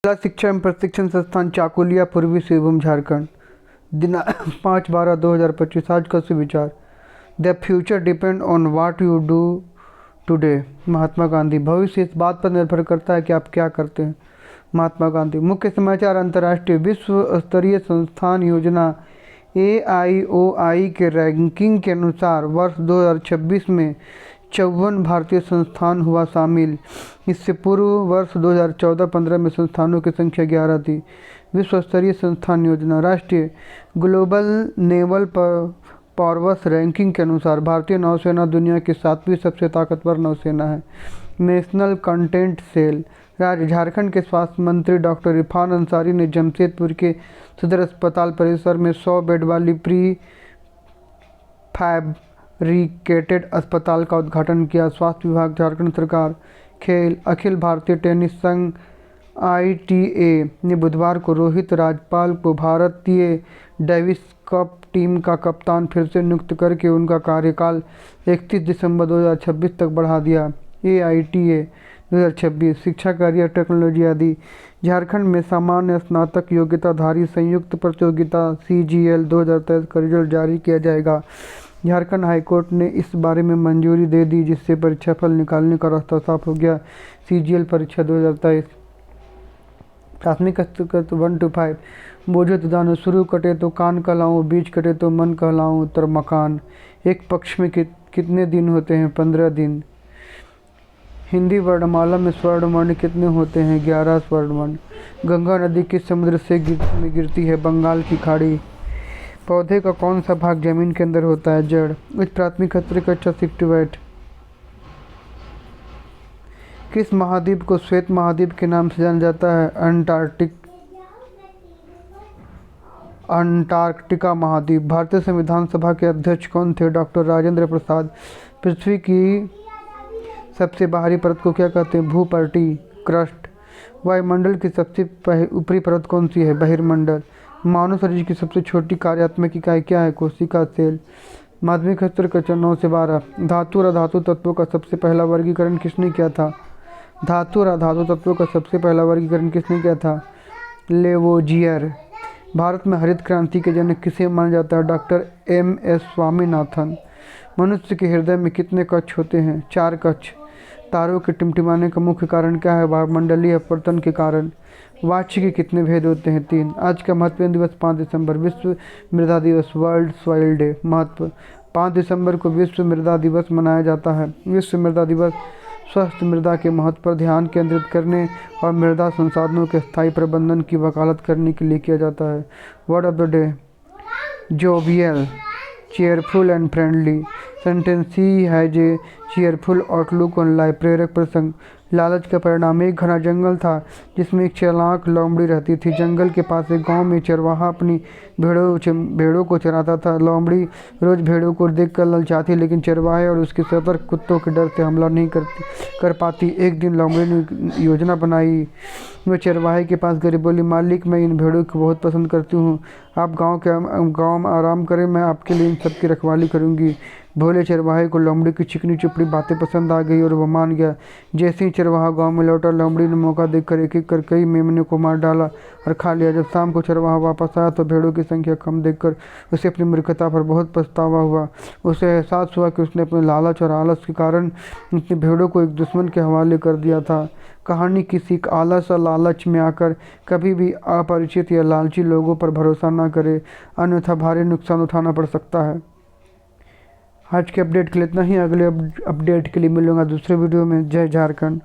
जिला शिक्षा एवं प्रशिक्षण संस्थान चाकुलिया, पूर्वी सिंहभूम, झारखंड। दिनांक 5/12/2025। आज का सुविचार, the future depend on what you do today. Mahatma Gandhi. भविष्य इस बात पर निर्भर करता है कि आप क्या करते हैं। महात्मा गांधी। मुख्य समाचार, अंतर्राष्ट्रीय विश्व स्तरीय संस्थान योजना AIOI के रैंकिंग के अनुसार वर्ष 2026 में 54 भारतीय संस्थान हुआ शामिल। इससे पूर्व वर्ष 2014-15 में संस्थानों की संख्या 11 थी। विश्व स्तरीय संस्थान योजना। राष्ट्रीय ग्लोबल नेवल पावर्स रैंकिंग के अनुसार भारतीय नौसेना दुनिया की 7वीं सबसे ताकतवर नौसेना है। National content cell. राज्य झारखंड के स्वास्थ्य मंत्री डॉक्टर इरफान अंसारी ने जमशेदपुर के सदर अस्पताल परिसर में 100 बेड वाली प्री फैब्रिकेटेड अस्पताल का उद्घाटन किया। स्वास्थ्य विभाग, झारखंड सरकार। खेल। अखिल भारतीय टेनिस संघ ITA ने बुधवार को रोहित राजपाल को भारतीय डेविस कप टीम का कप्तान फिर से नियुक्त करके उनका कार्यकाल 31 दिसंबर 2026 तक बढ़ा दिया। AITA 2026 शिक्षा, करियर, टेक्नोलॉजी आदि। झारखंड में सामान्य स्नातक योग्यताधारी संयुक्त प्रतियोगिता CGL 2023 का रिजल्ट जारी किया जाएगा। झारखंड हाईकोर्ट ने इस बारे में मंजूरी दे दी, जिससे परीक्षाफल निकालने का रास्ता साफ हो गया। CGL परीक्षा 2023। प्राथमिक स्तर 1 to 5। बोझो दानो, शुरू कटे तो कान कहलाऊं, बीच कटे तो मन कहलाऊं, उत्तर मकान। एक पक्ष में कितने दिन होते हैं? 15 दिन। हिंदी वर्णमाला में स्वर्ण वर्ण कितने होते हैं? 11 स्वर्ण वर्ण। गंगा नदी किस समुद्र से में गिरती है? बंगाल की खाड़ी। पौधे का कौन सा भाग जमीन के अंदर होता है? जड़। उच्च प्राथमिक स्तर कक्षा 6 to 8। किस महाद्वीप को श्वेत महाद्वीप के नाम से जाना जाता है? अंटार्कटिका महाद्वीप। भारतीय संविधान सभा के अध्यक्ष कौन थे? डॉक्टर राजेंद्र प्रसाद। पृथ्वी की सबसे बाहरी परत को क्या कहते हैं? भूपटल, क्रस्ट। वायुमंडल की सबसे ऊपरी परत कौन सी है? बहिर्मंडल। मानव शरीर की सबसे छोटी कार्यात्मक इकाई क्या है? कोशिका, सेल। माध्यमिक स्तर कक्षा 9 से 12। धातु और अधातु तत्वों का सबसे पहला वर्गीकरण किसने किया था? धातु और अधातु तत्वों का सबसे पहला वर्गीकरण किसने किया था? लेवोजियर। भारत में हरित क्रांति के जनक किसे माना जाता है? Doctor MS Swaminathan. मनुष्य के हृदय में कितने कक्ष होते हैं? 4 कक्ष। तारों के टिमटिमाने का मुख्य कारण क्या है? वायुमंडलीय अपवर्तन के कारण। वाक्य के कितने भेद होते हैं? 3। आज का महत्वपूर्ण दिवस 5 दिसंबर, विश्व मृदा दिवस, वर्ल्ड सॉइल डे। महत्व, 5 दिसंबर को विश्व मृदा दिवस मनाया जाता है। विश्व मृदा दिवस स्वस्थ मृदा के महत्व पर ध्यान केंद्रित करने और मृदा संसाधनों के स्थायी प्रबंधन की वकालत करने के लिए किया जाता है। Word of the day, jovial, cheerful and friendly. Sentence, he has a cheerful outlook on life. प्रेरक प्रसंग, लालच का परिणाम। एक घना जंगल था जिसमें एक चालाक लोमड़ी रहती थी। जंगल के पास एक गांव में चरवाहा अपनी भेड़ों को चराता था। लोमड़ी रोज भेड़ों को देखकर ललचाती, लेकिन चरवाहे और उसके सतर्क कुत्तों के डर से हमला नहीं कर पाती। एक दिन लोमड़ी ने योजना बनाई। वह चरवाहे के पास गई, बोली, मालिक, मैं इन भेड़ों को बहुत पसंद करती हूँ। आप गाँव में आराम करें, मैं आपके लिए इन सब की रखवाली करूँगी। भोले चरवाहे को लोमड़ी की चिकनी चुपड़ी बातें पसंद आ गई और वह मान गया। जैसे ही चरवाहा गांव में लौटा, लोमड़ी ने मौका देखकर एक एक कर कई मेमनों को मार डाला और खा लिया। जब शाम को चरवाहा वापस आया तो भेड़ों की संख्या कम देखकर उसे अपनी मूर्खता पर बहुत पछतावा हुआ। उसे एहसास हुआ कि उसने अपने लालच और आलस के कारण अपनी भेड़ों को एक दुश्मन के हवाले कर दिया था। कहानी की सीख, आलस और लालच में आकर कभी भी अपरिचित या लालची लोगों पर भरोसा न करे, अन्यथा भारी नुकसान उठाना पड़ सकता है। आज के अपडेट के लिए इतना ही। अगले अपडेट के लिए मिलूंगा दूसरे वीडियो में। जय झारखंड।